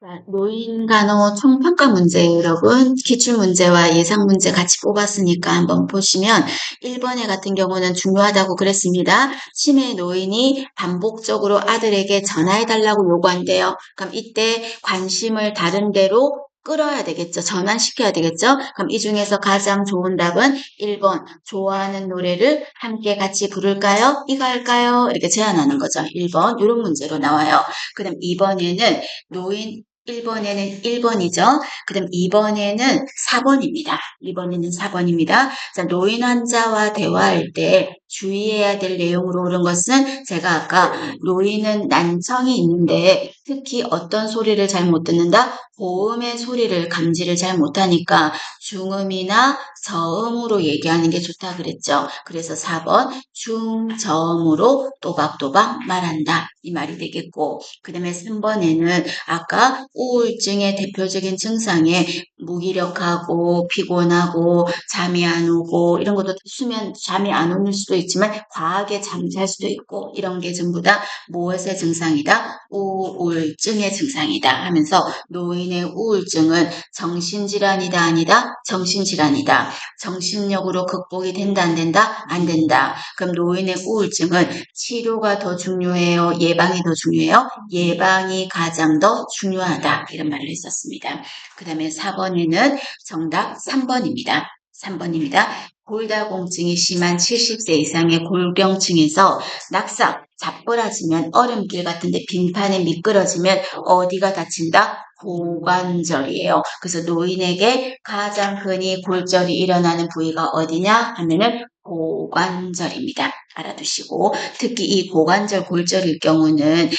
자, 노인 간호 총평가 문제 여러분 기출 문제와 예상 문제 같이 뽑았으니까 한번 보시면 1번에 같은 경우는 중요하다고 그랬습니다. 치매 노인이 반복적으로 아들에게 전화해달라고 요구한대요. 그럼 이때 관심을 다른 데로 끌어야 되겠죠. 전환시켜야 되겠죠. 그럼 이 중에서 가장 좋은 답은 1번 좋아하는 노래를 함께 같이 부를까요? 이거 할까요? 이렇게 제안하는 거죠. 1번 이런 문제로 나와요. 그럼 2번에는 노인 1번에는 1번이죠. 그럼 2번에는 4번입니다. 2번에는 4번입니다. 자, 노인 환자와 대화할 때 주의해야 될 내용으로 오른 것은 제가 아까 노인은 난청이 있는데 특히 어떤 소리를 잘 못 듣는다? 고음의 소리를 감지를 잘 못하니까 중음이나 저음으로 얘기하는 게 좋다 그랬죠. 그래서 4번 중저음으로 또박또박 말한다. 이 말이 되겠고 그 다음에 3번에는 아까 우울증의 대표적인 증상에 무기력하고 피곤하고 잠이 안 오고 이런 것도 수면 잠이 안 오는 수도 있지만 과하게 잠잘 수도 있고 이런 게 전부 다 무엇의 증상이다? 우울증의 증상이다 하면서 노인의 우울증은 정신질환이다 아니다? 정신질환이다. 정신력으로 극복이 된다 안 된다? 안 된다. 그럼 노인의 우울증은 치료가 더 중요해요? 예방이 더 중요해요? 예방이 가장 더 중요하다. 이런 말을 했었습니다. 그 다음에 4번에는 정답 3번입니다. 3번입니다. 골다공증이 심한 70세 이상의 골경층에서 낙상, 자빠라지면 얼음길 같은데 빙판에 미끄러지면 어디가 다친다? 고관절이에요. 그래서 노인에게 가장 흔히 골절이 일어나는 부위가 어디냐 하면은 고관절입니다. 알아두시고 특히 이 고관절 골절일 경우는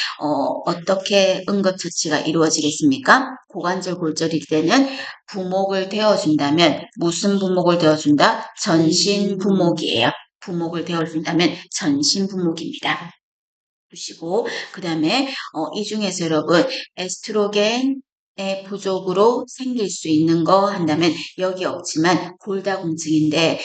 어떻게 응급처치가 이루어지겠습니까? 고관절 골절일 때는 부목을 대어준다면 무슨 부목을 대어준다? 전신 부목이에요. 부목을 대어준다면 전신 부목입니다. 보시고 그 다음에 이 중에서 여러분 에스트로겐의 부족으로 생길 수 있는 거 한다면 여기 없지만 골다공증인데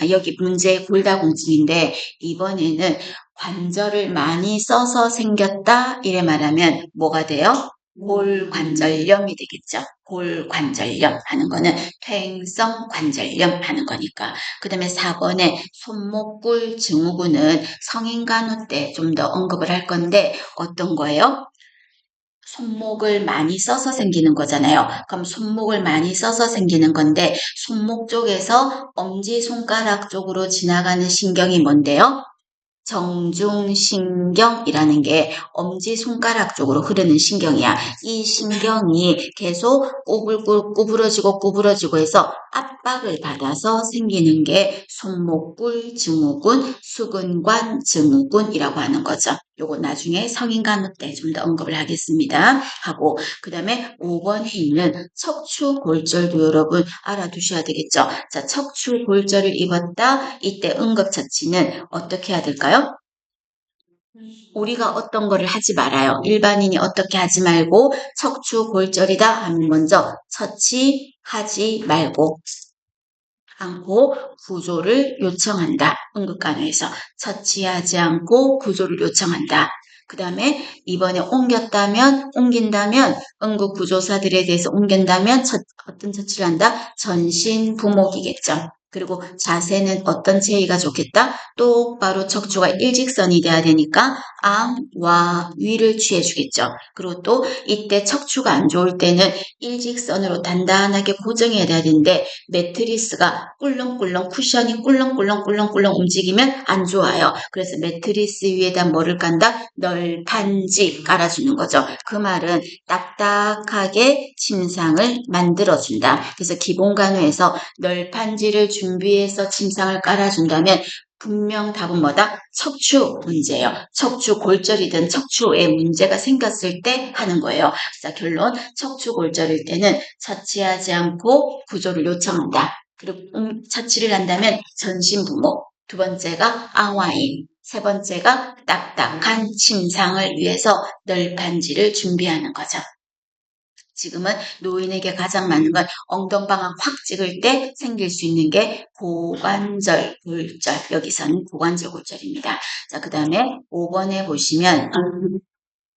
여기 문제 골다공증인데 이번에는 관절을 많이 써서 생겼다 이래 말하면 뭐가 돼요? 골관절염이 되겠죠. 골관절염 하는 거는 퇴행성 관절염 하는 거니까. 그 다음에 4번에 손목골 증후군은 성인 간호 때 좀 더 언급을 할 건데 어떤 거예요? 손목을 많이 써서 생기는 거잖아요. 그럼 손목을 많이 써서 생기는 건데 손목 쪽에서 엄지손가락 쪽으로 지나가는 신경이 뭔데요? 정중신경이라는 게 엄지손가락 쪽으로 흐르는 신경이야. 이 신경이 계속 구부러지고 해서 압박을 받아서 생기는 게 손목골 증후군, 수근관 증후군이라고 하는 거죠. 요거 나중에 성인간호 때 좀 더 언급을 하겠습니다. 하고 그 다음에 5번에 있는 척추골절도 여러분 알아두셔야 되겠죠. 자, 척추골절을 입었다. 이때 응급처치는 어떻게 해야 될까요? 우리가 어떤 거를 하지 말아요. 일반인이 어떻게 하지 말고 척추골절이다 하면 먼저 처치하지 말고 않고 구조를 요청한다. 응급간호에서 처치하지 않고 구조를 요청한다. 그 다음에 이번에 옮긴다면 응급구조사들에 대해서 옮긴다면 어떤 처치를 한다? 전신부목이겠죠. 그리고 자세는 어떤 체위가 좋겠다? 똑바로 척추가 일직선이 돼야 되니까 암와 위를 취해주겠죠. 그리고 또 이때 척추가 안 좋을 때는 일직선으로 단단하게 고정해야 되는데 매트리스가 꿀렁꿀렁 쿠션이 꿀렁꿀렁 움직이면 안 좋아요. 그래서 매트리스 위에다 뭐를 깐다? 널판지 깔아주는 거죠. 그 말은 딱딱하게 침상을 만들어준다. 그래서 기본간호에서 널판지를 준비해서 침상을 깔아준다면 분명 답은 뭐다? 척추 문제예요. 척추 골절이든 척추에 문제가 생겼을 때 하는 거예요. 자, 결론 척추 골절일 때는 처치하지 않고 구조를 요청한다. 그리고 처치를 한다면 전신부목. 두 번째가 앙와인. 세 번째가 딱딱한 침상을 위해서 널판지를 준비하는 거죠. 지금은 노인에게 가장 많은 건 엉덩방아 확 찍을 때 생길 수 있는 게 고관절 골절. 여기서는 고관절 골절입니다. 자, 그 다음에 5번에 보시면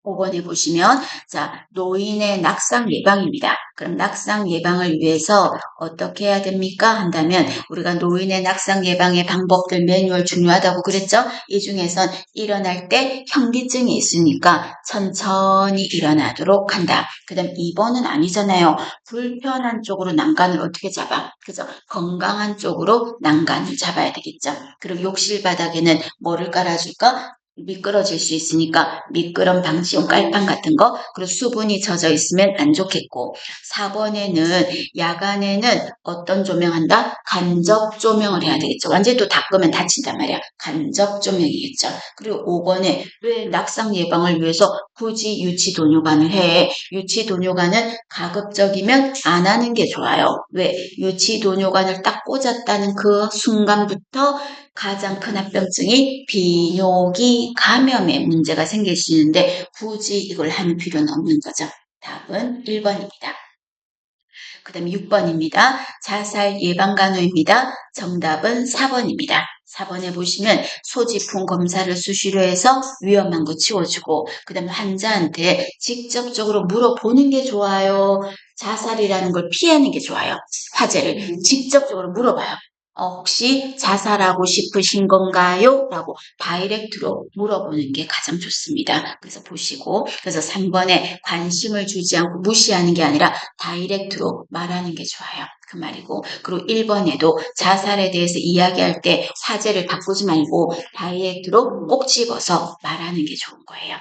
5번에 보시면 자, 노인의 낙상 예방입니다. 그럼 낙상 예방을 위해서 어떻게 해야 됩니까? 한다면 우리가 노인의 낙상 예방의 방법들 매뉴얼 중요하다고 그랬죠? 이 중에선 일어날 때 현기증이 있으니까 천천히 일어나도록 한다. 그 다음 2번은 아니잖아요. 불편한 쪽으로 난간을 어떻게 잡아? 그죠? 건강한 쪽으로 난간을 잡아야 되겠죠? 그리고 욕실 바닥에는 뭐를 깔아줄까? 미끄러질 수 있으니까 미끄럼 방지용 깔판 같은 거, 그리고 수분이 젖어 있으면 안 좋겠고, 4번에는 야간에는 어떤 조명한다? 간접 조명을 해야 되겠죠. 완전히 또 닦으면 다친단 말이야. 간접 조명이겠죠. 그리고 5번에 왜 낙상 예방을 위해서 굳이 유치 도뇨관을 해? 유치 도뇨관은 가급적이면 안 하는 게 좋아요. 왜? 유치 도뇨관을 딱 꽂았다는 그 순간부터 가장 큰 합병증이 비뇨기 감염의 문제가 생길 수 있는데 굳이 이걸 하는 필요는 없는 거죠. 답은 1번입니다. 그 다음에 6번입니다. 자살 예방간호입니다. 정답은 4번입니다. 4번에 보시면 소지품 검사를 수시로 해서 위험한 거 치워주고, 그 다음에 환자한테 직접적으로 물어보는 게 좋아요. 자살이라는 걸 피하는 게 좋아요. 화제를 직접적으로 물어봐요. 혹시 자살하고 싶으신 건가요? 라고 다이렉트로 물어보는 게 가장 좋습니다. 그래서 보시고, 그래서 3번에 관심을 주지 않고 무시하는 게 아니라 다이렉트로 말하는 게 좋아요. 그 말이고, 그리고 1번에도 자살에 대해서 이야기할 때 화제를 바꾸지 말고 다이렉트로 꼭 집어서 말하는 게 좋은 거예요.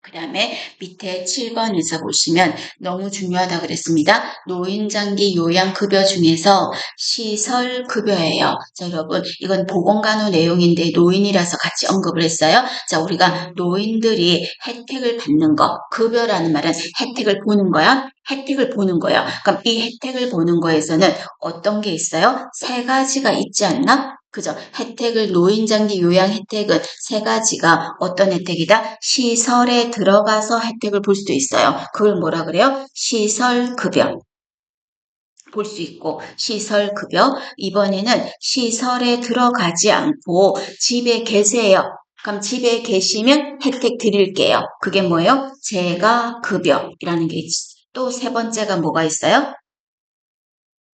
그 다음에 밑에 7번에서 보시면 너무 중요하다 그랬습니다. 노인장기 요양급여 중에서 시설급여예요. 자, 여러분, 이건 보건간호 내용인데 노인이라서 같이 언급을 했어요. 자, 우리가 노인들이 혜택을 받는 거, 급여라는 말은 혜택을 보는 거야. 혜택을 보는 거예요. 그럼 이 혜택을 보는 거에서는 어떤 게 있어요? 세 가지가 있지 않나? 그죠? 혜택을, 노인장기 요양 혜택은 세 가지가 어떤 혜택이다? 시설에 들어가서 혜택을 볼 수도 있어요. 그걸 뭐라 그래요? 시설급여. 볼 수 있고, 시설급여. 이번에는 시설에 들어가지 않고 집에 계세요. 그럼 집에 계시면 혜택 드릴게요. 그게 뭐예요? 재가급여이라는 게 또 세 번째가 뭐가 있어요?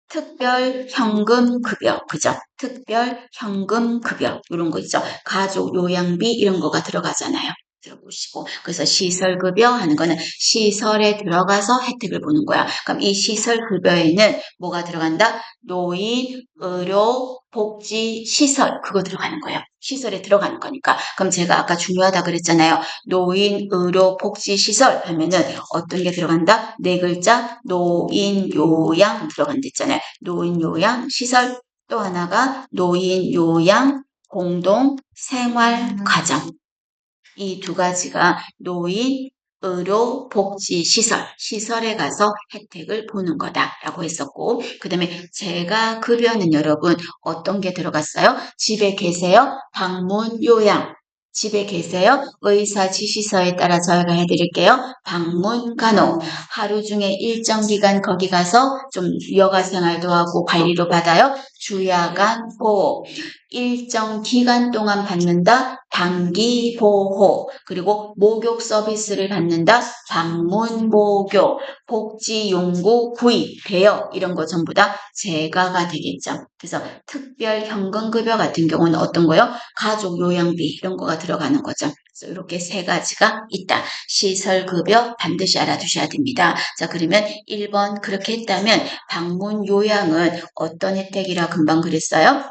특별 현금 급여, 그죠? 특별 현금 급여, 이런 거 있죠? 가족 요양비 이런 거가 들어가잖아요. 들어보시고. 그래서 시설급여 하는 거는 시설에 들어가서 혜택을 보는 거야. 그럼 이 시설급여에는 뭐가 들어간다? 노인, 의료, 복지, 시설, 그거 들어가는 거예요. 시설에 들어가는 거니까. 그럼 제가 아까 중요하다 그랬잖아요. 노인, 의료, 복지, 시설 하면은 어떤 게 들어간다? 네 글자, 노인, 요양 들어간댔잖아요. 노인, 요양, 시설. 또 하나가 노인, 요양, 공동, 생활, 가정. 이 두 가지가 노인, 의료, 복지, 시설, 시설에 가서 혜택을 보는 거다라고 했었고, 그 다음에 재가 급여는 여러분 어떤 게 들어갔어요? 집에 계세요? 방문 요양. 집에 계세요? 의사 지시서에 따라 저희가 해드릴게요. 방문 간호. 하루 중에 일정 기간 거기 가서 좀 여가 생활도 하고 관리도 받아요. 주야간 보호. 일정 기간 동안 받는다. 단기 보호. 그리고 목욕 서비스를 받는다. 방문 목욕. 복지 용구 구입, 대여 이런 거 전부 다 재가가 되겠죠. 그래서 특별 현금급여 같은 경우는 어떤 거요? 가족 요양비 이런 거가 들어가는 거죠. 그래서 이렇게 세 가지가 있다. 시설급여 반드시 알아두셔야 됩니다. 자, 그러면 1번 그렇게 했다면 방문 요양은 어떤 혜택이라 금방 그랬어요?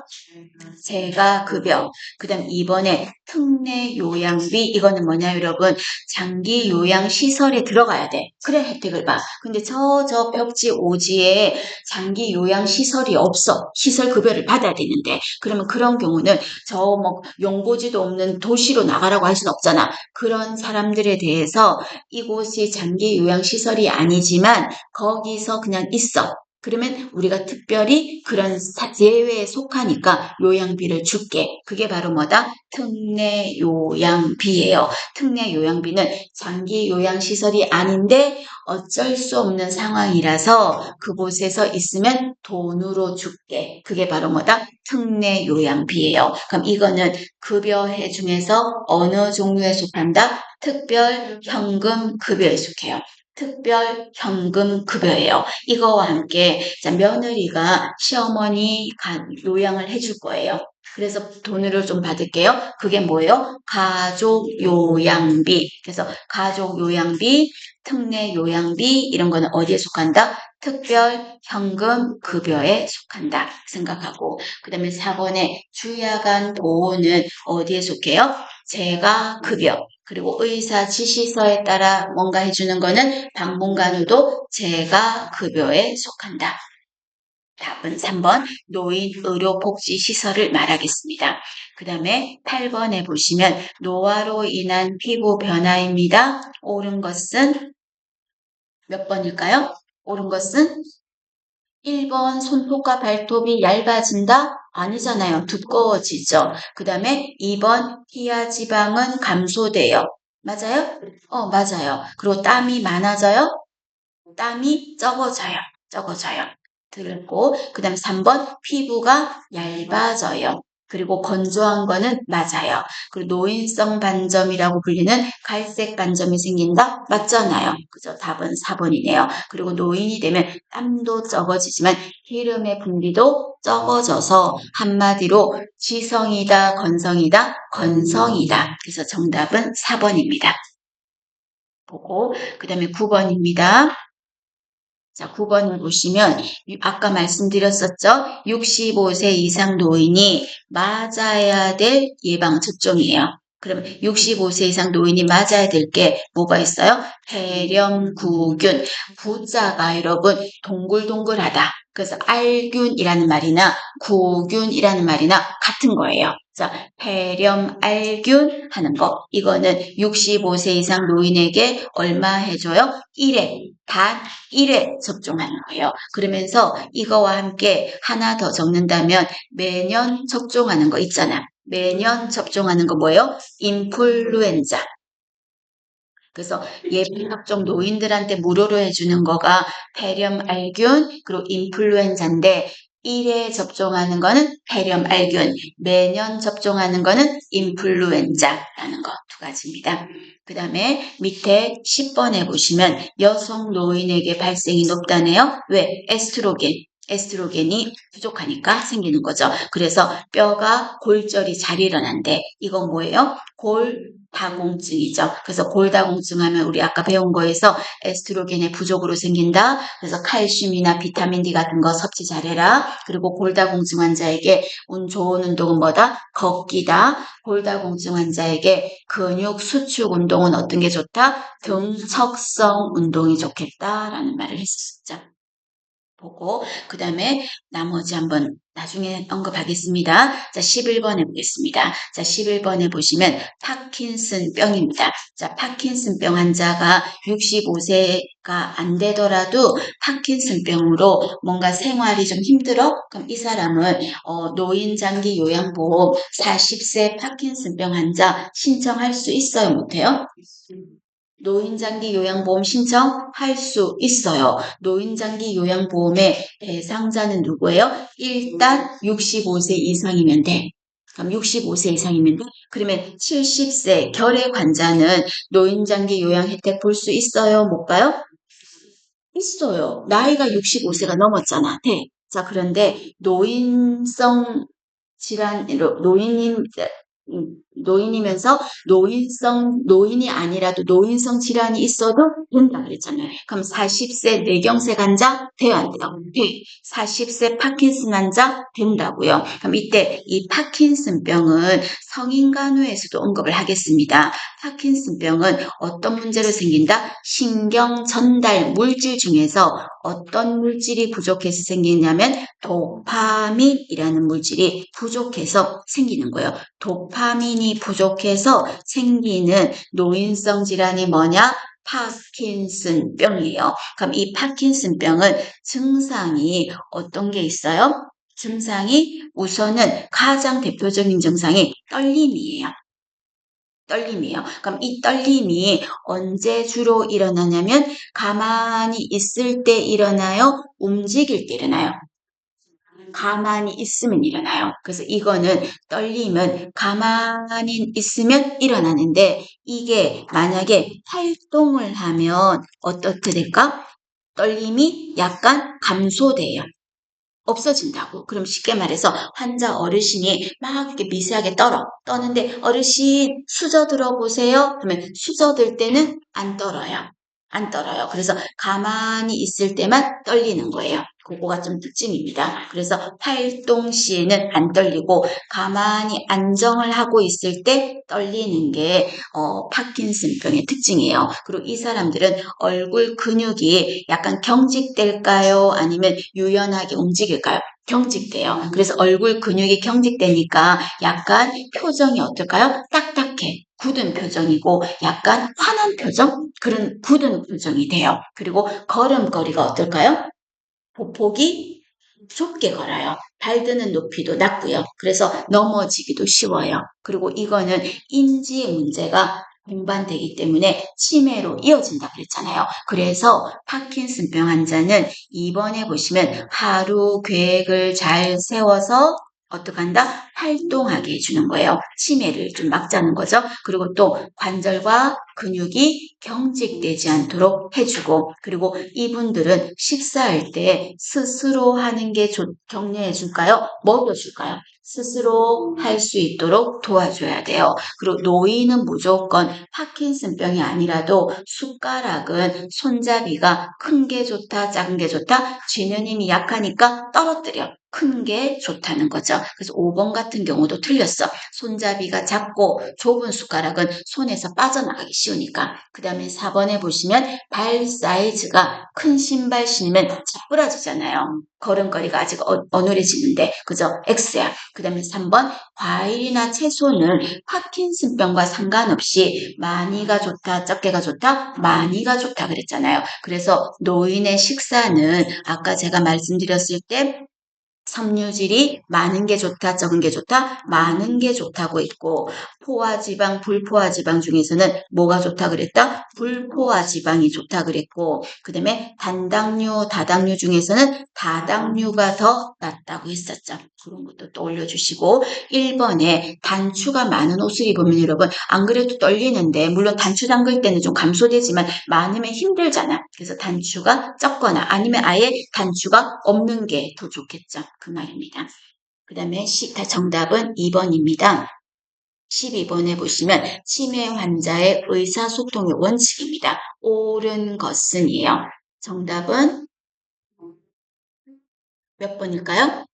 재가급여. 그 다음 2번에 특례 요양비. 이거는 뭐냐 여러분? 장기 요양 시설에 들어가야 돼. 그래 혜택을 봐. 근데 저 벽지 오지에 장기 요양 시설이 없어. 시설 급여를 받아야 되는데. 그러면 그런 경우는 저 뭐 용고지도 없는 도시로 나가라고 할 수는 없잖아. 그런 사람들에 대해서 이곳이 장기 요양 시설이 아니지만 거기서 그냥 있어. 그러면 우리가 특별히 그런 예외에 속하니까 요양비를 줄게. 그게 바로 뭐다? 특례 요양비예요. 특례 요양비는 장기 요양시설이 아닌데 어쩔 수 없는 상황이라서 그곳에서 있으면 돈으로 줄게. 그게 바로 뭐다? 특례 요양비예요. 그럼 이거는 급여해 중에서 어느 종류에 속한다? 특별 현금 급여에 속해요. 특별 현금 급여예요. 이거와 함께 자, 며느리가 시어머니 요양을 해줄 거예요. 그래서 돈을 좀 받을게요. 그게 뭐예요? 가족 요양비. 그래서 가족 요양비, 특례 요양비 이런 거는 어디에 속한다? 특별 현금 급여에 속한다 생각하고 그 다음에 4번에 주야간 보호는 어디에 속해요? 재가 급여. 그리고 의사 지시서에 따라 뭔가 해주는 거는 당분간호도 재가 급여에 속한다. 답은 3번 노인 의료복지시설을 말하겠습니다. 그 다음에 8번에 보시면 노화로 인한 피부 변화입니다. 옳은 것은 몇 번일까요? 옳은 것은 1번 손톱과 발톱이 얇아진다? 아니잖아요. 두꺼워지죠. 그 다음에 2번 피하 지방은 감소돼요. 맞아요? 맞아요. 그리고 땀이 많아져요? 땀이 적어져요. 적어져요. 들고 그 다음에 3번 피부가 얇아져요. 그리고 건조한 거는 맞아요. 그리고 노인성 반점이라고 불리는 갈색 반점이 생긴다? 맞잖아요. 그죠? 답은 4번이네요. 그리고 노인이 되면 땀도 적어지지만 기름의 분비도 적어져서 한마디로 지성이다, 건성이다, 건성이다. 그래서 정답은 4번입니다. 보고 그 다음에 9번입니다. 자, 9번을 보시면 아까 말씀드렸었죠? 65세 이상 노인이 맞아야 될 예방접종이에요. 그러면 65세 이상 노인이 맞아야 될 게 뭐가 있어요? 폐렴구균. 구자가 여러분 동글동글하다. 그래서 알균이라는 말이나 구균이라는 말이나 같은 거예요. 자, 폐렴, 알균 하는 거. 이거는 65세 이상 노인에게 얼마 해줘요? 1회, 단 1회 접종하는 거예요. 그러면서 이거와 함께 하나 더 적는다면 매년 접종하는 거 있잖아. 매년 접종하는 거 뭐예요? 인플루엔자. 그래서 예방접종 노인들한테 무료로 해주는 거가 폐렴 알균 그리고 인플루엔자인데 1회 접종하는 거는 폐렴 알균, 매년 접종하는 거는 인플루엔자라는 거 두 가지입니다. 그 다음에 밑에 10번에 보시면 여성 노인에게 발생이 높다네요. 왜? 에스트로겐이 부족하니까 생기는 거죠. 그래서 뼈가 골절이 잘 일어난대. 이건 뭐예요? 골다공증이죠. 그래서 골다공증 하면 우리 아까 배운 거에서 에스트로겐의 부족으로 생긴다. 그래서 칼슘이나 비타민 D 같은 거 섭취 잘해라. 그리고 골다공증 환자에게 좋은 운동은 뭐다? 걷기다. 골다공증 환자에게 근육 수축 운동은 어떤 게 좋다? 등척성 운동이 좋겠다라는 말을 했었죠. 보고 그 다음에 나머지 한번 나중에 언급하겠습니다. 자, 11번에 보겠습니다. 자, 11번에 보시면 파킨슨 병입니다. 자, 파킨슨 병 환자가 65세가 안 되더라도 파킨슨 병으로 뭔가 생활이 좀 힘들어? 그럼 이 사람은 노인장기 요양보험 40세 파킨슨 병 환자 신청할 수 있어요? 못해요? 노인장기 요양보험 신청할 수 있어요. 노인장기 요양보험의 대상자는 누구예요? 일단 65세 이상이면 돼. 그럼 65세 이상이면 돼? 그러면 70세 결핵 환자는 노인장기 요양 혜택 볼 수 있어요? 못 봐요? 있어요. 나이가 65세가 넘었잖아. 돼. 자, 그런데 노인성 질환으로 노인이면서 노인이 아니라도 노인성 질환이 있어도 된다 그랬잖아요. 그럼 40세 뇌경색 환자 돼요, 안 돼요? 돼. 40세 파킨슨 환자 된다고요. 그럼 이때 이 파킨슨병은 성인간호에서도 언급을 하겠습니다. 파킨슨병은 어떤 문제로 생긴다? 신경 전달 물질 중에서 어떤 물질이 부족해서 생기냐면 도파민이라는 물질이 부족해서 생기는 거예요. 도파민이 부족해서 생기는 노인성 질환이 뭐냐? 파킨슨병이에요. 그럼 이 파킨슨병은 증상이 어떤 게 있어요? 증상이 우선은 가장 대표적인 증상이 떨림이에요. 떨림이에요. 그럼 이 떨림이 언제 주로 일어나냐면 가만히 있을 때 일어나요? 움직일 때 일어나요? 가만히 있으면 일어나요. 그래서 이거는 떨림은 가만히 있으면 일어나는데 이게 만약에 활동을 하면 어떻게 될까? 떨림이 약간 감소돼요. 없어진다고. 그럼 쉽게 말해서 환자 어르신이 막 이렇게 미세하게 떠는데 어르신 수저 들어보세요. 하면 수저들 때는 안 떨어요. 안 떨어요. 그래서 가만히 있을 때만 떨리는 거예요. 그거가 좀 특징입니다. 그래서 활동 시에는 안 떨리고 가만히 안정을 하고 있을 때 떨리는 게 파킨슨병의 특징이에요. 그리고 이 사람들은 얼굴 근육이 약간 경직될까요? 아니면 유연하게 움직일까요? 경직돼요. 그래서 얼굴 근육이 경직되니까 약간 표정이 어떨까요? 딱딱해. 굳은 표정이고 약간 화난 표정? 그런 굳은 표정이 돼요. 그리고 걸음걸이가 어떨까요? 보폭이 좁게 걸어요. 발 드는 높이도 낮고요. 그래서 넘어지기도 쉬워요. 그리고 이거는 인지 문제가 동반되기 때문에 치매로 이어진다 그랬잖아요. 그래서 파킨슨병 환자는 입원해 보시면 하루 계획을 잘 세워서 어떻게 한다? 활동하게 해주는 거예요. 치매를 좀 막자는 거죠. 그리고 또 관절과 근육이 경직되지 않도록 해주고, 그리고 이분들은 식사할 때 스스로 하는 게 격려해 줄까요? 먹여줄까요? 스스로 할 수 있도록 도와줘야 돼요. 그리고 노인은 무조건 파킨슨병이 아니라도 숟가락은 손잡이가 큰 게 좋다, 작은 게 좋다, 쥐는 힘이 약하니까 떨어뜨려. 큰 게 좋다는 거죠. 그래서 5번 같은 경우도 틀렸어. 손잡이가 작고 좁은 숟가락은 손에서 빠져나가기 쉬우니까. 그 다음에 4번에 보시면 발 사이즈가 큰 신발 신으면 자꾸라지잖아요. 걸음걸이가 아직 어눌해지는데 그죠? X야. 그 다음에 3번 과일이나 채소는 파킨슨병과 상관없이 많이가 좋다, 적게가 좋다, 많이가 좋다 그랬잖아요. 그래서 노인의 식사는 아까 제가 말씀드렸을 때 섬유질이 많은 게 좋다, 적은 게 좋다, 많은 게 좋다고 했고, 포화지방, 불포화지방 중에서는 뭐가 좋다 그랬다? 불포화지방이 좋다 그랬고, 그 다음에 단당류, 다당류 중에서는 다당류가 더 낫다고 했었죠. 그런 것도 또 올려주시고, 1번에 단추가 많은 옷을 입으면 여러분, 안 그래도 떨리는데, 물론 단추 잠글 때는 좀 감소되지만, 많으면 힘들잖아. 그래서 단추가 적거나 아니면 아예 단추가 없는 게 더 좋겠죠. 그 말입니다. 그 다음에 정답은 2번입니다. 12번에 보시면 치매 환자의 의사소통의 원칙입니다. 옳은 것은이에요. 정답은 몇 번일까요?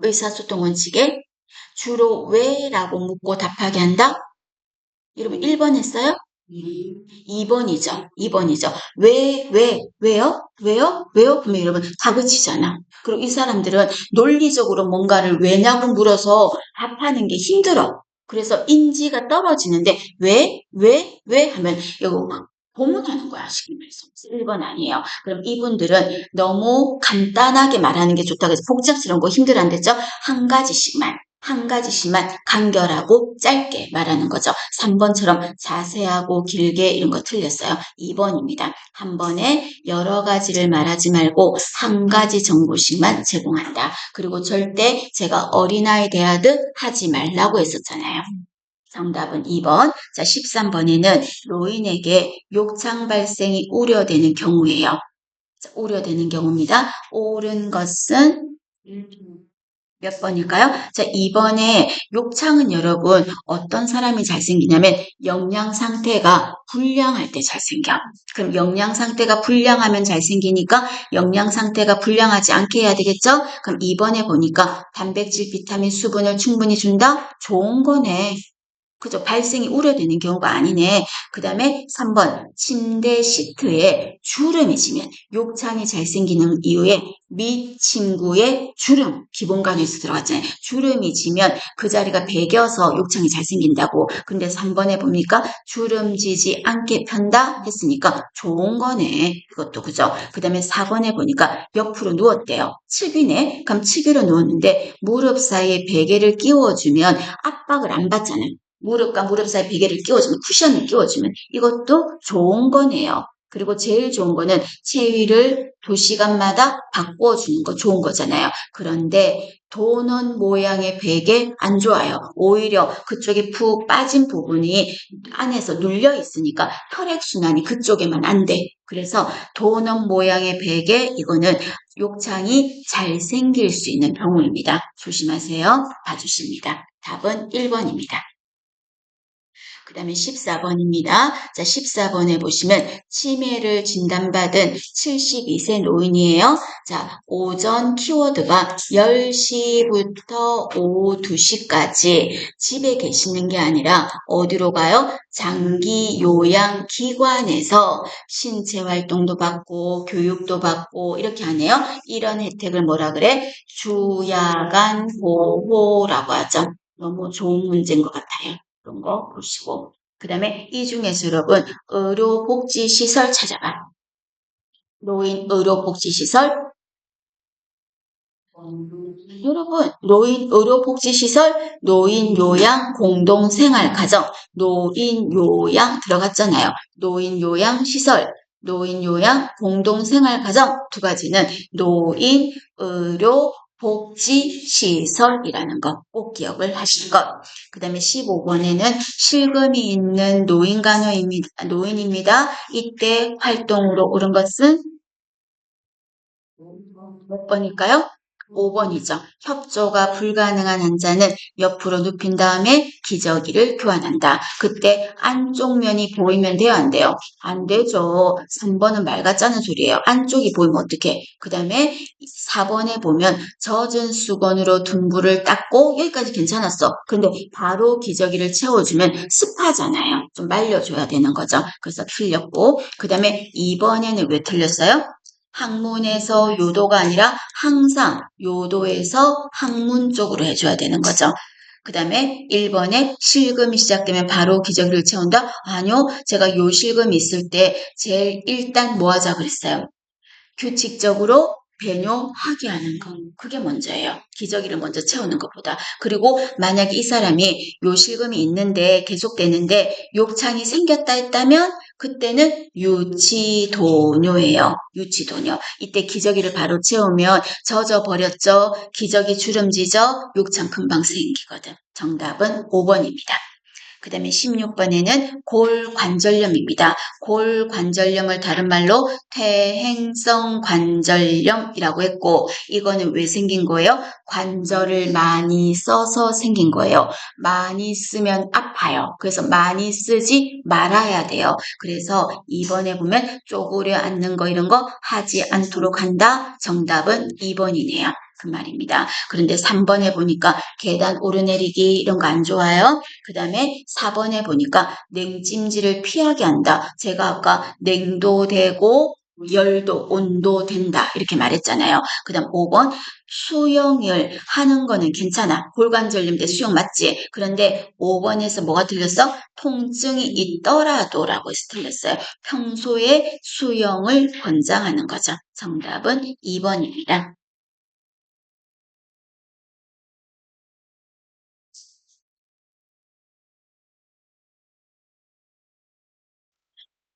의사소통 원칙에 주로 왜라고 묻고 답하게 한다? 여러분 1번 했어요? 2번이죠. 2번이죠. 왜요? 왜요? 왜요? 그러면 여러분 다그치잖아. 그리고 이 사람들은 논리적으로 뭔가를 왜냐고 물어서 답하는 게 힘들어. 그래서 인지가 떨어지는데 왜 하면 이거 고문하는 거야. 쉽게 말해서. 1번 아니에요. 그럼 이분들은 너무 간단하게 말하는 게 좋다고 해서 복잡스러운 거 힘들어한댔죠? 한 가지씩만 간결하고 짧게 말하는 거죠. 3번처럼 자세하고 길게 이런 거 틀렸어요. 2번입니다. 한 번에 여러 가지를 말하지 말고 한 가지 정보씩만 제공한다. 그리고 절대 제가 어린아이 대하듯 하지 말라고 했었잖아요. 정답은 2번. 자, 13번에는 노인에게 욕창 발생이 우려되는 경우예요. 자, 우려되는 경우입니다. 옳은 것은 몇 번일까요? 자, 2번에 욕창은 여러분 어떤 사람이 잘생기냐면 영양 상태가 불량할 때 잘생겨. 그럼 영양 상태가 불량하면 잘생기니까 영양 상태가 불량하지 않게 해야 되겠죠? 그럼 2번에 보니까 단백질, 비타민, 수분을 충분히 준다? 좋은 거네. 그죠? 발생이 우려되는 경우가 아니네. 그 다음에 3번 침대 시트에 주름이 지면 욕창이 잘 생기는 이유에 밑침구에 주름 기본관에서 들어갔잖아요. 주름이 지면 그 자리가 배겨서 욕창이 잘 생긴다고. 근데 3번에 보니까 주름 지지 않게 편다 했으니까 좋은 거네. 그것도 그죠? 그 다음에 4번에 보니까 옆으로 누웠대요. 측이네. 그럼 측위로 누웠는데 무릎 사이에 베개를 끼워주면 압박을 안 받잖아요. 무릎과 무릎 사이 베개를 끼워주면 쿠션을 끼워주면 이것도 좋은 거네요. 그리고 제일 좋은 거는 체위를 2시간마다 바꿔주는 거 좋은 거잖아요. 그런데 도넛 모양의 베개 안 좋아요. 오히려 그쪽에 푹 빠진 부분이 안에서 눌려 있으니까 혈액순환이 그쪽에만 안 돼. 그래서 도넛 모양의 베개 이거는 욕창이 잘 생길 수 있는 경우입니다. 조심하세요. 봐주십니다. 답은 1번입니다. 그 다음에 14번입니다. 자, 14번에 보시면 치매를 진단받은 72세 노인이에요. 자, 오전 키워드가 10시부터 오후 2시까지 집에 계시는 게 아니라 어디로 가요? 장기 요양 기관에서 신체 활동도 받고 교육도 받고 이렇게 하네요. 이런 혜택을 뭐라 그래? 주야간 보호라고 하죠. 너무 좋은 문제인 것 같아요. 그런 거 보시고. 그 다음에 이 중에서 여러분, 의료복지시설 찾아봐. 노인 의료복지시설. 여러분, 노인 의료복지시설, 노인요양 공동생활가정, 노인요양 들어갔잖아요. 노인요양시설, 노인요양 공동생활가정 두 가지는 노인 의료 복지시설이라는 거 꼭 기억을 하실 것. 그 다음에 15번에는 실금이 있는 노인입니다. 이때 활동으로 옳은 것은 몇 번일까요? 5번이죠. 협조가 불가능한 환자는 옆으로 눕힌 다음에 기저귀를 교환한다. 그때 안쪽 면이 보이면 돼요? 안 돼요? 안 되죠. 3번은 말 같자는 소리예요. 안쪽이 보이면 어떡해? 그 다음에 4번에 보면 젖은 수건으로 둔부를 닦고 여기까지 괜찮았어. 근데 바로 기저귀를 채워주면 습하잖아요. 좀 말려줘야 되는 거죠. 그래서 틀렸고 그 다음에 2번에는 왜 틀렸어요? 학문에서 요도가 아니라 항상 요도에서 학문 쪽으로 해줘야 되는 거죠. 그 다음에 1번에 실금이 시작되면 바로 기저귀를 채운다? 아니요. 제가 요 실금이 있을 때 제일 일단 뭐 하자 그랬어요? 규칙적으로 배뇨하게 하는 거. 그게 먼저예요. 기저귀를 먼저 채우는 것보다. 그리고 만약에 이 사람이 요실금이 있는데 계속되는데 욕창이 생겼다 했다면 그때는 유치도뇨예요. 유치도뇨. 이때 기저귀를 바로 채우면 젖어버렸죠. 기저귀 주름지죠. 욕창 금방 생기거든. 정답은 5번입니다. 그 다음에 16번에는 골관절염입니다. 골관절염을 다른 말로 퇴행성 관절염이라고 했고 이거는 왜 생긴 거예요? 관절을 많이 써서 생긴 거예요. 많이 쓰면 아파요. 그래서 많이 쓰지 말아야 돼요. 그래서 2번에 보면 쪼그려 앉는 거 이런 거 하지 않도록 한다. 정답은 2번이네요. 그 말입니다. 그런데 3번에 보니까 계단 오르내리기 이런 거 안 좋아요. 그 다음에 4번에 보니까 냉찜질을 피하게 한다. 제가 아까 냉도 되고 열도, 온도 된다 이렇게 말했잖아요. 그 다음 5번 수영을 하는 거는 괜찮아. 골관절염 때 수영 맞지? 그런데 5번에서 뭐가 틀렸어? 통증이 있더라도 라고 해서 틀렸어요. 평소에 수영을 권장하는 거죠. 정답은 2번입니다.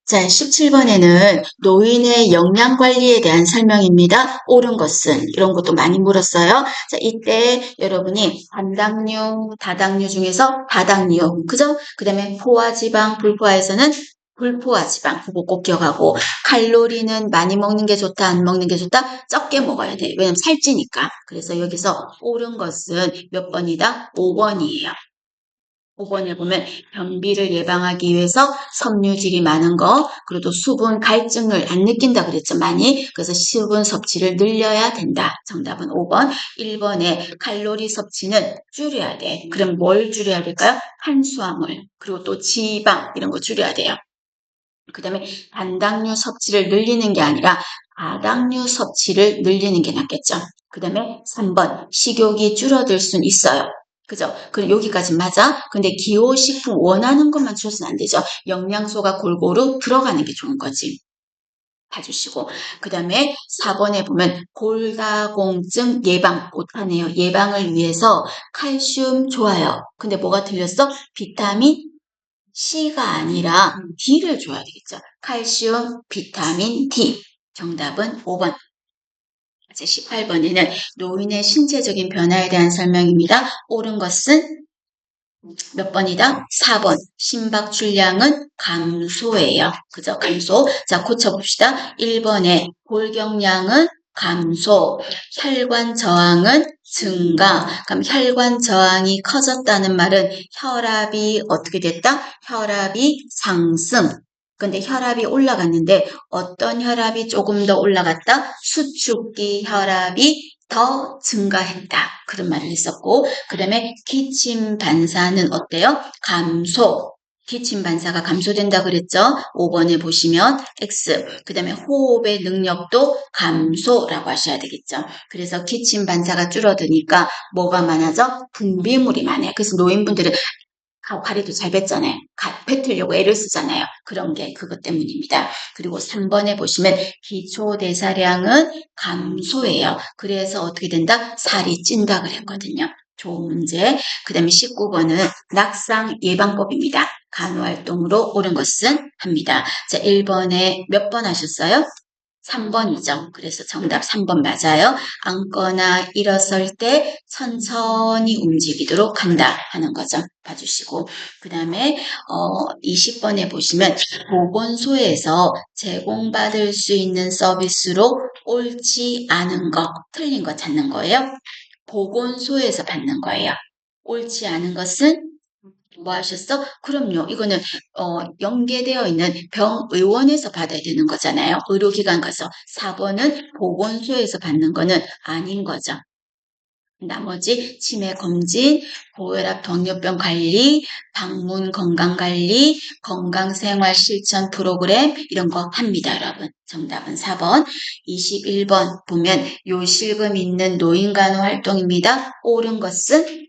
자, 17번에는 노인의 영양관리에 대한 설명입니다. 옳은 것은 이런 것도 많이 물었어요. 자, 이때 여러분이 단당류, 다당류 중에서 다당류, 그죠? 그 다음에 포화지방, 불포화에서는 불포화지방, 그거 꼭 기억하고 칼로리는 많이 먹는 게 좋다, 안 먹는 게 좋다? 적게 먹어야 돼. 왜냐면 살찌니까. 그래서 여기서 옳은 것은 몇 번이다? 5번이에요. 5번에 보면 변비를 예방하기 위해서 섬유질이 많은 거, 그리고 또 수분 갈증을 안 느낀다 그랬죠, 많이. 그래서 수분 섭취를 늘려야 된다. 정답은 5번. 1번에 칼로리 섭취는 줄여야 돼. 그럼 뭘 줄여야 될까요? 탄수화물, 그리고 또 지방 이런 거 줄여야 돼요. 그 다음에 단당류 섭취를 늘리는 게 아니라 다당류 섭취를 늘리는 게 낫겠죠. 그 다음에 3번 식욕이 줄어들 순 있어요. 그죠? 그럼 여기까지 맞아? 근데 기호식품 원하는 것만 줘서는 안 되죠. 영양소가 골고루 들어가는 게 좋은 거지. 봐주시고 그 다음에 4번에 보면 골다공증 예방 못하네요. 예방을 위해서 칼슘 좋아요. 근데 뭐가 틀렸어? 비타민 C가 아니라 D를 줘야 되겠죠. 칼슘, 비타민 D. 정답은 5번. 이제 18번에는 노인의 신체적인 변화에 대한 설명입니다. 옳은 것은 몇 번이다? 4번. 심박 출량은 감소예요. 그죠? 감소. 자, 고쳐봅시다. 1번에 골경량은 감소, 혈관 저항은 증가. 그럼 혈관 저항이 커졌다는 말은 혈압이 어떻게 됐다? 혈압이 상승. 근데 혈압이 올라갔는데 어떤 혈압이 조금 더 올라갔다? 수축기 혈압이 더 증가했다. 그런 말을 했었고, 그 다음에 기침 반사는 어때요? 감소. 기침 반사가 감소된다 그랬죠? 5번에 보시면 X. 그 다음에 호흡의 능력도 감소라고 하셔야 되겠죠? 그래서 기침 반사가 줄어드니까 뭐가 많아져? 분비물이 많아요. 그래서 노인분들은 가리도 잘 뱉잖아요. 뱉으려고 애를 쓰잖아요. 그런 게 그것 때문입니다. 그리고 3번에 보시면 기초대사량은 감소해요. 그래서 어떻게 된다? 살이 찐다 그랬거든요. 좋은 문제. 그 다음에 19번은 낙상 예방법입니다. 간호활동으로 옳은 것은 합니다. 자, 1번에 몇 번 하셨어요? 3번이죠. 그래서 정답 3번 맞아요. 앉거나 일어설 때 천천히 움직이도록 한다 하는 거죠. 봐주시고 그 다음에 20번에 보시면 보건소에서 제공받을 수 있는 서비스로 옳지 않은 거, 틀린 거 찾는 거예요. 보건소에서 받는 거예요. 옳지 않은 것은 뭐 하셨어? 그럼요. 이거는 연계되어 있는 병의원에서 받아야 되는 거잖아요. 의료기관 가서. 4번은 보건소에서 받는 거는 아닌 거죠. 나머지 치매 검진, 고혈압 당뇨병 관리, 방문 건강 관리, 건강생활 실천 프로그램 이런 거 합니다, 여러분. 정답은 4번. 21번 보면 요실금 있는 노인간호 활동입니다. 옳은 것은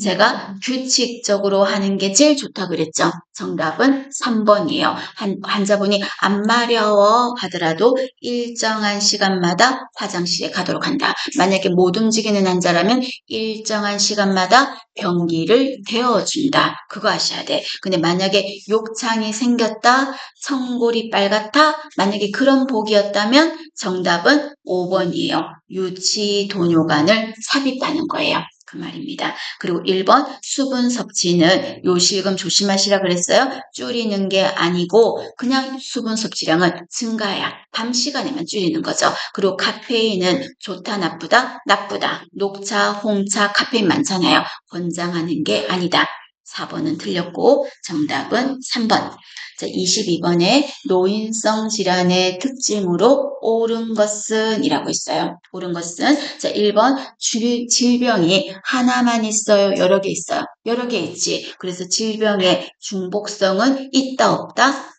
제가 규칙적으로 하는 게 제일 좋다 그랬죠. 정답은 3번이에요. 환자분이 안 마려워 하더라도 일정한 시간마다 화장실에 가도록 한다. 만약에 못 움직이는 환자라면 일정한 시간마다 변기를 데워준다. 그거 하셔야 돼. 근데 만약에 욕창이 생겼다, 청골이 빨갛다, 만약에 그런 복이었다면 정답은 5번이에요. 유치도뇨관을 삽입하는 거예요. 그 말입니다. 그리고 1번 수분 섭취는 요실금 조심하시라 그랬어요. 줄이는 게 아니고 그냥 수분 섭취량은 증가야. 밤 시간에만 줄이는 거죠. 그리고 카페인은 좋다 나쁘다? 나쁘다. 녹차, 홍차, 카페인 많잖아요. 권장하는 게 아니다. 4번은 틀렸고 정답은 3번. 자, 22번에 노인성 질환의 특징으로 옳은 것은 이라고 있어요. 옳은 것은 자, 1번 질병이 하나만 있어요. 여러 개 있어요. 여러 개 있지. 그래서 질병의 중복성은 있다 없다?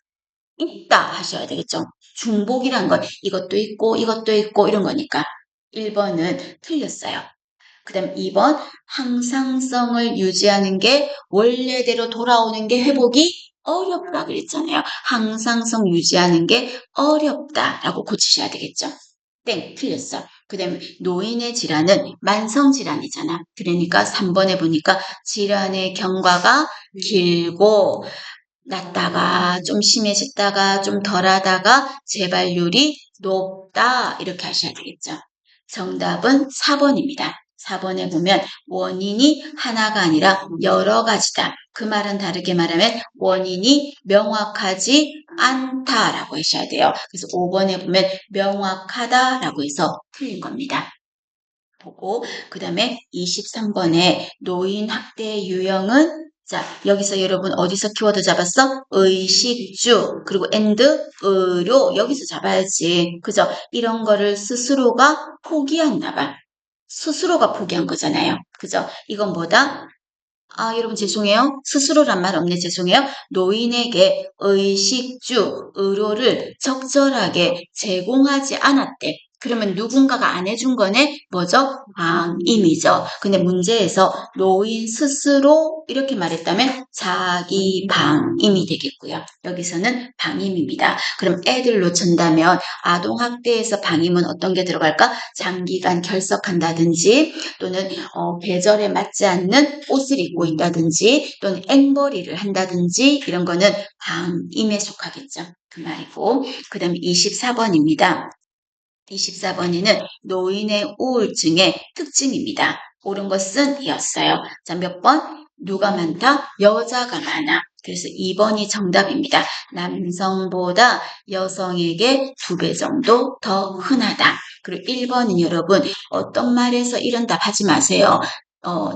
있다 하셔야 되겠죠. 중복이란 건 이것도 있고 이것도 있고 이런 거니까 1번은 틀렸어요. 그 다음 2번 항상성을 유지하는 게 원래대로 돌아오는 게 회복이 어렵다 그랬잖아요. 항상성 유지하는 게 어렵다라고 고치셔야 되겠죠. 땡, 틀렸어. 그 다음에 노인의 질환은 만성질환이잖아. 그러니까 3번에 보니까 질환의 경과가 길고 낫다가 좀 심해졌다가 좀 덜하다가 재발률이 높다 이렇게 하셔야 되겠죠. 정답은 4번입니다. 4번에 보면 원인이 하나가 아니라 여러 가지다. 그 말은 다르게 말하면 원인이 명확하지 않다라고 하셔야 돼요. 그래서 5번에 보면 명확하다라고 해서 틀린 겁니다. 보고 그 다음에 23번에 노인 학대 유형은 자, 여기서 여러분 어디서 키워드 잡았어? 의식주, 그리고 의료, 여기서 잡아야지. 그죠? 이런 거를 스스로가 포기한다 봐. 스스로가 포기한 거잖아요. 그죠? 이건 뭐다? 아, 여러분 죄송해요. 스스로란 말 없네. 죄송해요. 노인에게 의식주, 의료를 적절하게 제공하지 않았대. 그러면 누군가가 안 해준 거네? 뭐죠? 방임이죠. 근데 문제에서 노인 스스로 이렇게 말했다면 자기 방임이 되겠고요. 여기서는 방임입니다. 그럼 애들로 친다면 아동학대에서 방임은 어떤 게 들어갈까? 장기간 결석한다든지 또는 계절에 맞지 않는 옷을 입고 있다든지 또는 앵벌이를 한다든지 이런 거는 방임에 속하겠죠. 그 말이고 그 다음에 24번입니다. 24번에는 노인의 우울증의 특징입니다. 옳은 것은 이었어요. 자, 몇 번? 누가 많다? 여자가 많아. 그래서 2번이 정답입니다. 남성보다 여성에게 2배 정도 더 흔하다. 그리고 1번은 여러분 어떤 말에서 이런 답 하지 마세요.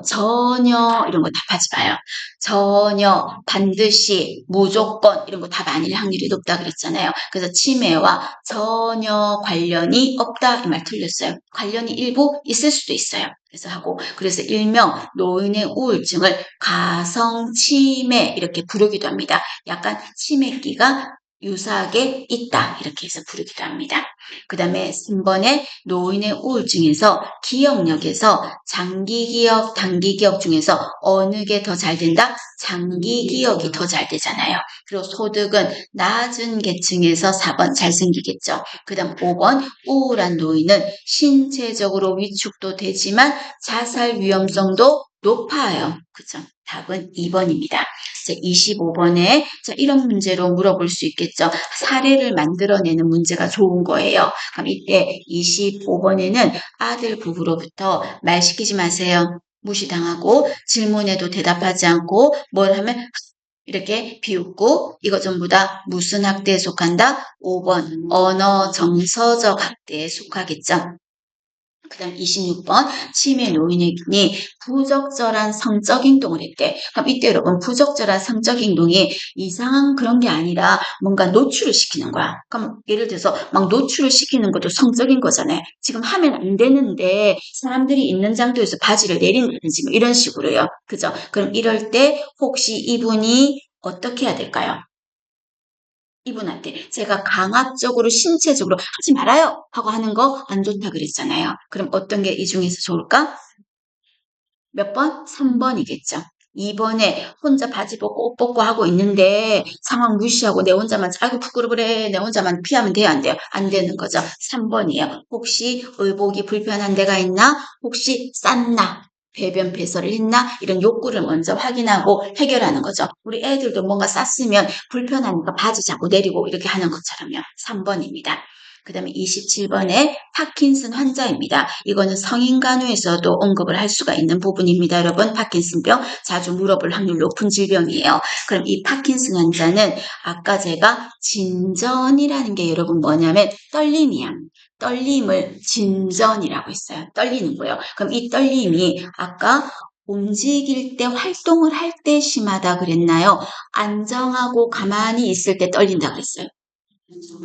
전혀 이런 거 답하지 마요. 전혀, 반드시, 무조건 이런 거 답 아닐 확률이 높다 그랬잖아요. 그래서 치매와 전혀 관련이 없다 이 말 틀렸어요. 관련이 일부 있을 수도 있어요. 그래서 일명 노인의 우울증을 가성치매 이렇게 부르기도 합니다. 약간 치매기가 유사하게 있다 이렇게 해서 부르기도 합니다. 그 다음에 3번에 노인의 우울증에서 기억력에서 장기 기억, 단기 기억 중에서 어느 게 더 잘 된다? 장기 기억이 더 잘 되잖아요. 그리고 소득은 낮은 계층에서 4번 잘생기겠죠. 그 다음 5번 우울한 노인은 신체적으로 위축도 되지만 자살 위험성도 높아요. 그죠? 답은 2번입니다. 25번에 이런 문제로 물어볼 수 있겠죠. 사례를 만들어내는 문제가 좋은 거예요. 그럼 이때 25번에는 아들 부부로부터 말 시키지 마세요. 무시당하고 질문에도 대답하지 않고 뭘 하면 이렇게 비웃고 이거 전부 다 무슨 학대에 속한다? 5번 언어 정서적 학대에 속하겠죠. 그 다음 26번 치매 노인이 부적절한 성적 행동을 했대. 그럼 이때 여러분 부적절한 성적 행동이 이상한 그런 게 아니라 뭔가 노출을 시키는 거야. 그럼 예를 들어서 막 노출을 시키는 것도 성적인 거잖아요. 지금 하면 안 되는데 사람들이 있는 장소에서 바지를 내린다든지 뭐 이런 식으로요. 그죠? 그럼 이럴 때 혹시 이분이 어떻게 해야 될까요? 이분한테 제가 강압적으로 신체적으로 하지 말아요 하고 하는 거 안 좋다 그랬잖아요. 그럼 어떤 게 이 중에서 좋을까? 몇 번? 3번이겠죠. 2번에 혼자 바지 벗고 옷 벗고 하고 있는데 상황 무시하고 내 혼자만 아이고 부끄러워 그래 내 혼자만 피하면 돼요 안 돼요? 안 되는 거죠. 3번이에요. 혹시 의복이 불편한 데가 있나? 혹시 쌌나? 배변 배설을 했나? 이런 욕구를 먼저 확인하고 해결하는 거죠. 우리 애들도 뭔가 쌌으면 불편하니까 바지 자꾸 내리고 이렇게 하는 것처럼요. 3번입니다. 그 다음에 27번에 파킨슨 환자입니다. 이거는 성인 간호에서도 언급을 할 수가 있는 부분입니다. 여러분 파킨슨병 자주 물어볼 확률 높은 질병이에요. 그럼 이 파킨슨 환자는 아까 제가 진전이라는 게 여러분 뭐냐면 떨림이야. 떨림을 진전이라고 했어요. 떨리는 거예요. 그럼 이 떨림이 아까 움직일 때 활동을 할 때 심하다 그랬나요? 안정하고 가만히 있을 때 떨린다 그랬어요.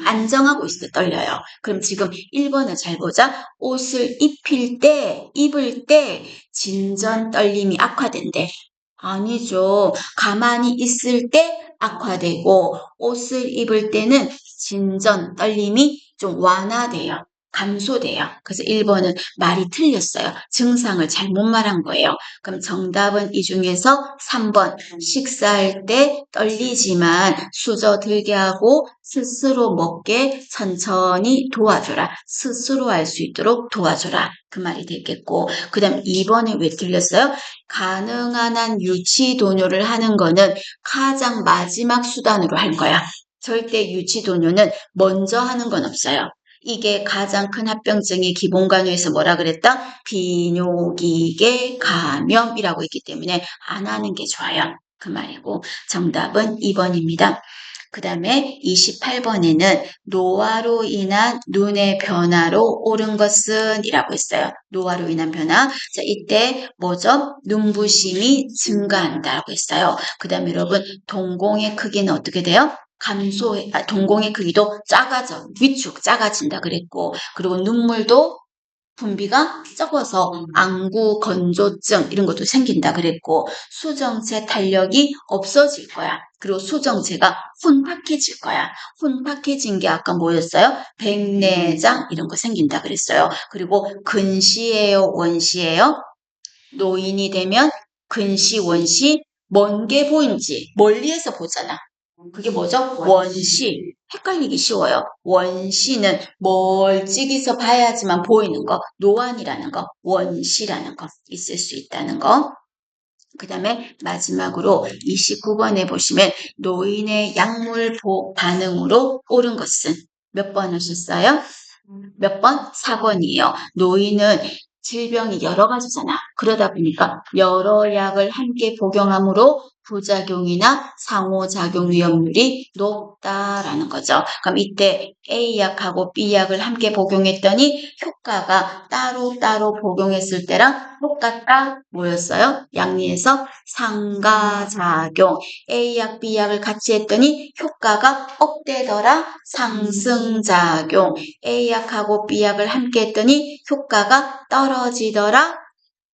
안정하고 있을 때 떨려요. 그럼 지금 1번을 잘 보자. 옷을 입을 때 진전 떨림이 악화된대. 아니죠. 가만히 있을 때 악화되고 옷을 입을 때는 진전 떨림이 좀 완화돼요. 감소돼요. 그래서 1번은 말이 틀렸어요. 증상을 잘못 말한 거예요. 그럼 정답은 이 중에서 3번 식사할 때 떨리지만 수저들게 하고 스스로 먹게 천천히 도와줘라. 스스로 할 수 있도록 도와줘라. 그 말이 되겠고 그 다음 2번이 왜 틀렸어요? 가능한 한 유치 도뇨를 하는 거는 가장 마지막 수단으로 할 거야. 절대 유치 도뇨는 먼저 하는 건 없어요. 이게 가장 큰 합병증이 기본간호에서 뭐라 그랬다? 비뇨기계 감염이라고 있기 때문에 안 하는 게 좋아요. 그 말이고 정답은 2번입니다. 그 다음에 28번에는 노화로 인한 눈의 변화로 옳은 것은 이라고 했어요. 노화로 인한 변화. 자, 이때 뭐죠? 눈부심이 증가한다라고 했어요. 그 다음에 여러분 동공의 크기는 어떻게 돼요? 동공의 크기도 작아져. 위축 작아진다 그랬고, 그리고 눈물도 분비가 적어서 안구 건조증 이런 것도 생긴다 그랬고, 수정체 탄력이 없어질 거야. 그리고 수정체가 혼탁해질 거야. 혼탁해진 게 아까 뭐였어요? 백내장 이런 거 생긴다 그랬어요. 그리고 근시예요, 원시예요? 노인이 되면 근시, 원시, 먼 게 보인지 멀리에서 보잖아. 그게 뭐죠? 원시. 헷갈리기 쉬워요. 원시는 멀찍이서 봐야지만 보이는 거, 노안이라는 거, 원시라는 거 있을 수 있다는 거. 그 다음에 마지막으로 29번에 보시면 노인의 약물 반응으로 옳은 것은 몇 번 하셨어요? 몇 번? 4번이에요. 노인은 질병이 여러 가지잖아. 그러다 보니까 여러 약을 함께 복용함으로 부작용이나 상호작용 위험률이 높다라는 거죠. 그럼 이때 A약하고 B약을 함께 복용했더니 효과가 따로따로 복용했을 때랑 똑같다 뭐였어요? 양리에서 상가작용. A약, B약을 같이 했더니 효과가 업되더라 상승작용. A약하고 B약을 함께 했더니 효과가 떨어지더라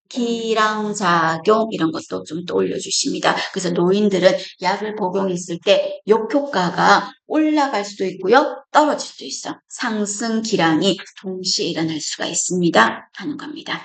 기량작용. 이런 것도 좀 떠올려 주십니다. 그래서 노인들은 약을 복용했을 때 역효과가 올라갈 수도 있고요, 떨어질 수도 있어. 상승 기량이 동시에 일어날 수가 있습니다 하는 겁니다.